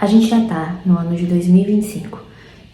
A gente já tá no ano de 2025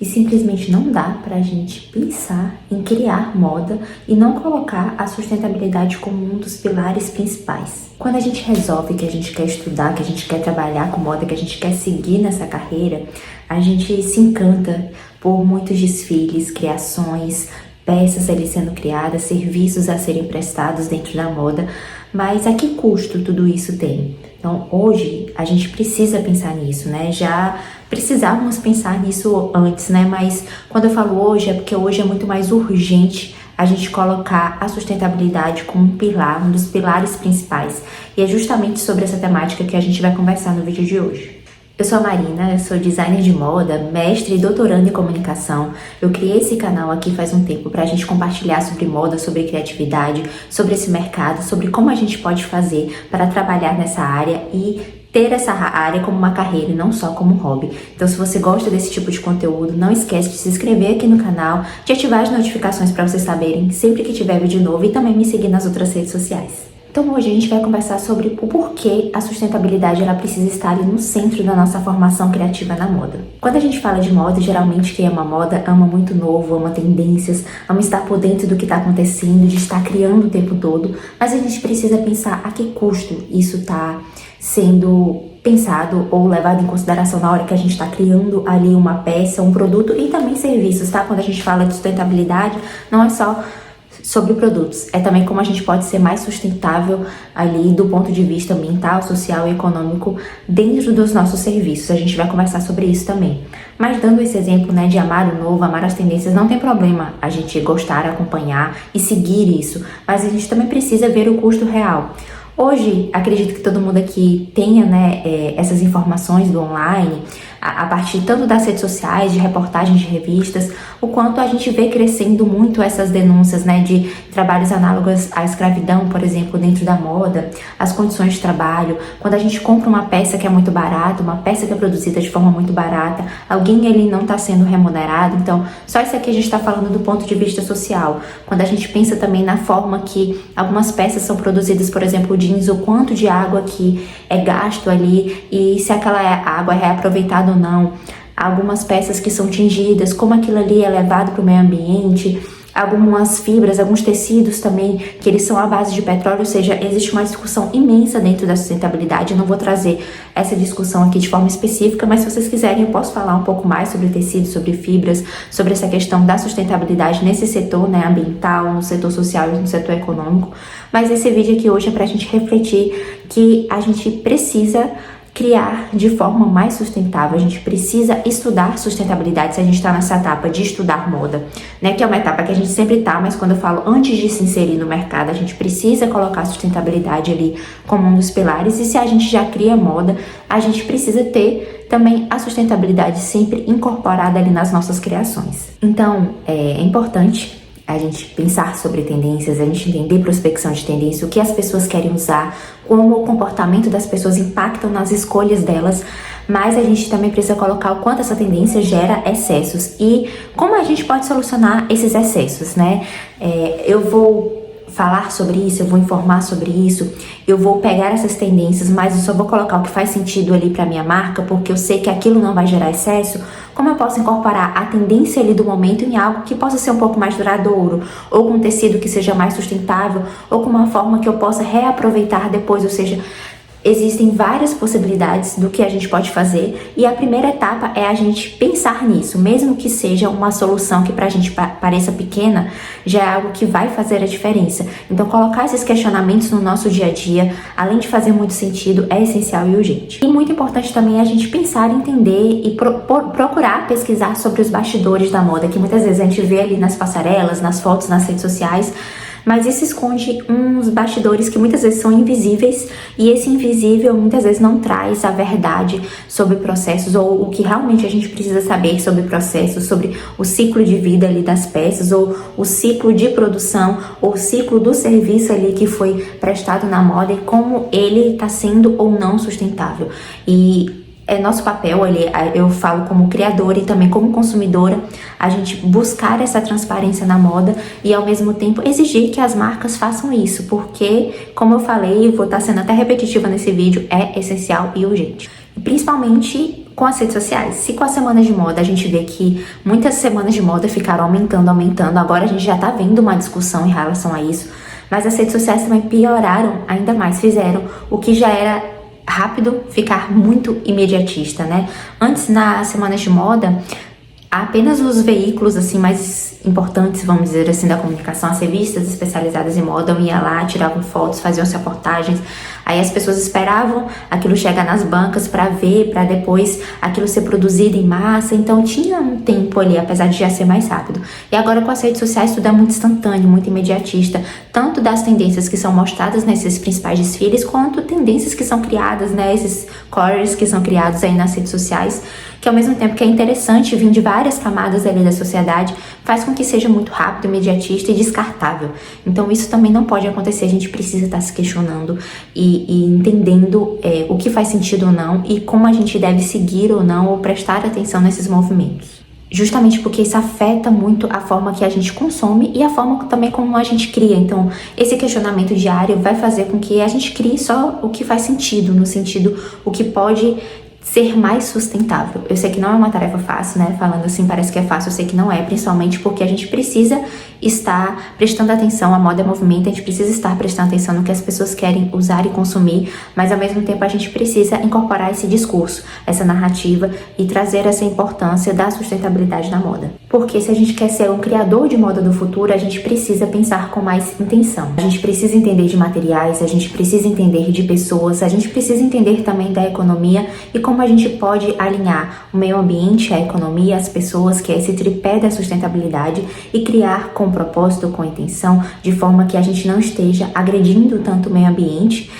e simplesmente não dá pra gente pensar em criar moda e não colocar a sustentabilidade como um dos pilares principais. Quando a gente resolve que a gente quer estudar, que a gente quer trabalhar com moda, que a gente quer seguir nessa carreira, a gente se encanta por muitos desfiles, criações, peças ali sendo criadas, serviços a serem prestados dentro da moda, mas a que custo tudo isso tem? Então, hoje, a gente precisa pensar nisso, né? Já precisávamos pensar nisso antes, né? Mas quando eu falo hoje, é porque hoje é muito mais urgente a gente colocar a sustentabilidade como um pilar, um dos pilares principais. E é justamente sobre essa temática que a gente vai conversar no vídeo de hoje. Eu sou a Marina, eu sou designer de moda, mestre e doutoranda em comunicação. Eu criei esse canal aqui faz um tempo para a gente compartilhar sobre moda, sobre criatividade, sobre esse mercado, sobre como a gente pode fazer para trabalhar nessa área e ter essa área como uma carreira e não só como um hobby. Então, se você gosta desse tipo de conteúdo, não esquece de se inscrever aqui no canal, de ativar as notificações para vocês saberem sempre que tiver vídeo novo e também me seguir nas outras redes sociais. Então hoje a gente vai conversar sobre o porquê a sustentabilidade ela precisa estar ali no centro da nossa formação criativa na moda. Quando a gente fala de moda, geralmente quem ama moda ama muito novo, ama tendências, ama estar por dentro do que está acontecendo, de estar criando o tempo todo, mas a gente precisa pensar a que custo isso está sendo pensado ou levado em consideração na hora que a gente está criando ali uma peça, um produto e também serviços, tá? Quando a gente fala de sustentabilidade, não é só sobre produtos, é também como a gente pode ser mais sustentável ali do ponto de vista ambiental, social e econômico dentro dos nossos serviços. A gente vai conversar sobre isso também. Mas dando esse exemplo, né, de amar o novo, amar as tendências, não tem problema a gente gostar, acompanhar e seguir isso, mas a gente também precisa ver o custo real. Hoje, acredito que todo mundo aqui tenha, né, essas informações do online, a partir tanto das redes sociais, de reportagens de revistas, o quanto a gente vê crescendo muito essas denúncias, né, de trabalhos análogos à escravidão, por exemplo, dentro da moda, as condições de trabalho, quando a gente compra uma peça que é muito barata, uma peça que é produzida de forma muito barata, alguém ali não está sendo remunerado. Então, só isso aqui a gente está falando do ponto de vista social. Quando a gente pensa também na forma que algumas peças são produzidas, por exemplo, jeans, o quanto de água que é gasto ali e se aquela água é reaproveitada ou não, algumas peças que são tingidas, como aquilo ali é levado para o meio ambiente, algumas fibras, alguns tecidos também, que eles são à base de petróleo, ou seja, existe uma discussão imensa dentro da sustentabilidade. Eu não vou trazer essa discussão aqui de forma específica, mas se vocês quiserem eu posso falar um pouco mais sobre tecidos, sobre fibras, sobre essa questão da sustentabilidade nesse setor, né, ambiental, no setor social e no setor econômico. Mas esse vídeo aqui hoje é para a gente refletir que a gente precisa criar de forma mais sustentável, a gente precisa estudar sustentabilidade se a gente está nessa etapa de estudar moda, né, que é uma etapa que a gente sempre tá, mas quando eu falo antes de se inserir no mercado, a gente precisa colocar a sustentabilidade ali como um dos pilares, e se a gente já cria moda, a gente precisa ter também a sustentabilidade sempre incorporada ali nas nossas criações. Então, é importante a gente pensar sobre tendências, a gente entender prospecção de tendência, o que as pessoas querem usar, como o comportamento das pessoas impactam nas escolhas delas, mas a gente também precisa colocar o quanto essa tendência gera excessos e como a gente pode solucionar esses excessos, né? Eu vou falar sobre isso, eu vou informar sobre isso, eu vou pegar essas tendências, mas eu só vou colocar o que faz sentido ali para minha marca, porque eu sei que aquilo não vai gerar excesso. Como eu posso incorporar a tendência ali do momento em algo que possa ser um pouco mais duradouro, ou com um tecido que seja mais sustentável, ou com uma forma que eu possa reaproveitar depois, ou seja, existem várias possibilidades do que a gente pode fazer e a primeira etapa é a gente pensar nisso, mesmo que seja uma solução que pra gente pareça pequena, já é algo que vai fazer a diferença. Então colocar esses questionamentos no nosso dia a dia, além de fazer muito sentido, é essencial e urgente. E muito importante também é a gente pensar, entender e procurar pesquisar sobre os bastidores da moda, que muitas vezes a gente vê ali nas passarelas, nas fotos, nas redes sociais, mas isso esconde uns bastidores que muitas vezes são invisíveis, e esse invisível muitas vezes não traz a verdade sobre processos ou o que realmente a gente precisa saber sobre processos, sobre o ciclo de vida ali das peças, ou o ciclo de produção, ou o ciclo do serviço ali que foi prestado na moda e como ele está sendo ou não sustentável. E é nosso papel, eu falo como criadora e também como consumidora, a gente buscar essa transparência na moda e ao mesmo tempo exigir que as marcas façam isso, porque, como eu falei, vou estar sendo até repetitiva nesse vídeo, é essencial e urgente. Principalmente com as redes sociais. Se com as semanas de moda a gente vê que muitas semanas de moda ficaram aumentando, agora a gente já tá vendo uma discussão em relação a isso, mas as redes sociais também pioraram ainda mais, fizeram o que já era rápido ficar muito imediatista, né? Antes, nas semanas de moda, apenas os veículos assim mais importantes, vamos dizer assim, da comunicação, as revistas especializadas em moda, iam lá, tiravam fotos, faziam reportagens, aí as pessoas esperavam aquilo chegar nas bancas para ver, para depois aquilo ser produzido em massa, então tinha um tempo ali, apesar de já ser mais rápido. E agora com as redes sociais tudo é muito instantâneo, muito imediatista, tanto das tendências que são mostradas nesses principais desfiles, quanto tendências que são criadas, né, esses cores que são criados aí nas redes sociais, que ao mesmo tempo que é interessante vir de várias camadas ali da sociedade, faz com que seja muito rápido, imediatista e descartável. Então isso também não pode acontecer, a gente precisa estar se questionando e entendendo o que faz sentido ou não e como a gente deve seguir ou não ou prestar atenção nesses movimentos. Justamente porque isso afeta muito a forma que a gente consome e a forma também como a gente cria. Então, esse questionamento diário vai fazer com que a gente crie só o que faz sentido, no sentido o que pode ser mais sustentável. Eu sei que não é uma tarefa fácil, né? Falando assim parece que é fácil, eu sei que não é, principalmente porque a gente precisa estar prestando atenção, a moda é movimento, a gente precisa estar prestando atenção no que as pessoas querem usar e consumir, mas ao mesmo tempo a gente precisa incorporar esse discurso, essa narrativa e trazer essa importância da sustentabilidade na moda. Porque se a gente quer ser um criador de moda do futuro, a gente precisa pensar com mais intenção. A gente precisa entender de materiais, a gente precisa entender de pessoas, a gente precisa entender também da economia e como a gente pode alinhar o meio ambiente, a economia, as pessoas, que é esse tripé da sustentabilidade, e criar com propósito, com intenção, de forma que a gente não esteja agredindo tanto o meio ambiente,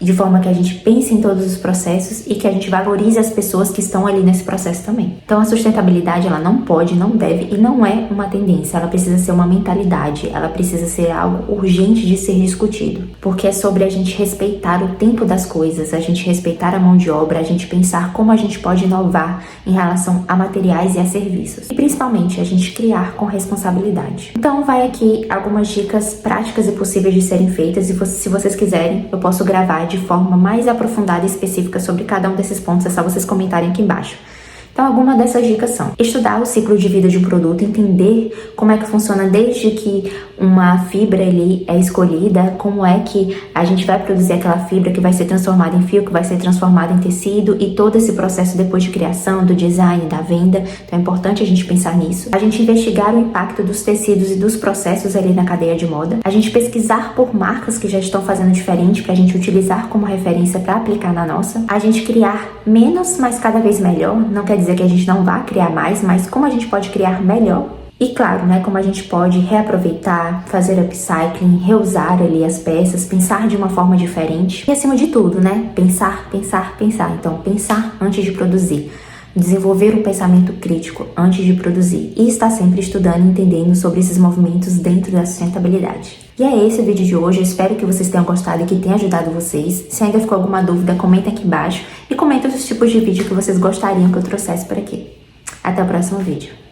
de forma que a gente pense em todos os processos e que a gente valorize as pessoas que estão ali nesse processo também. Então a sustentabilidade, ela não pode, não deve e não é uma tendência, ela precisa ser uma mentalidade, ela precisa ser algo urgente de ser discutido, porque é sobre a gente respeitar o tempo das coisas, a gente respeitar a mão de obra, a gente pensar como a gente pode inovar em relação a materiais e a serviços, e principalmente a gente criar com responsabilidade. Então vai aqui algumas dicas práticas e possíveis de serem feitas, e se vocês quiserem eu posso gravar de forma mais aprofundada e específica sobre cada um desses pontos, é só vocês comentarem aqui embaixo. Então, algumas dessas dicas são: estudar o ciclo de vida de um produto, entender como é que funciona desde que uma fibra ali é escolhida, como é que a gente vai produzir aquela fibra que vai ser transformada em fio, que vai ser transformada em tecido, e todo esse processo depois de criação, do design, da venda. Então é importante a gente pensar nisso. A gente investigar o impacto dos tecidos e dos processos ali na cadeia de moda. A gente pesquisar por marcas que já estão fazendo diferente pra gente utilizar como referência para aplicar na nossa. A gente criar menos, mas cada vez melhor. Não quer dizer que a gente não vá criar mais, mas como a gente pode criar melhor. E claro, né, como a gente pode reaproveitar, fazer upcycling, reusar ali as peças, pensar de uma forma diferente. E acima de tudo, né, pensar. Então, pensar antes de produzir. Desenvolver um pensamento crítico antes de produzir. E estar sempre estudando e entendendo sobre esses movimentos dentro da sustentabilidade. E é esse o vídeo de hoje, eu espero que vocês tenham gostado e que tenha ajudado vocês. Se ainda ficou alguma dúvida, comenta aqui embaixo e comenta os tipos de vídeo que vocês gostariam que eu trouxesse por aqui. Até o próximo vídeo.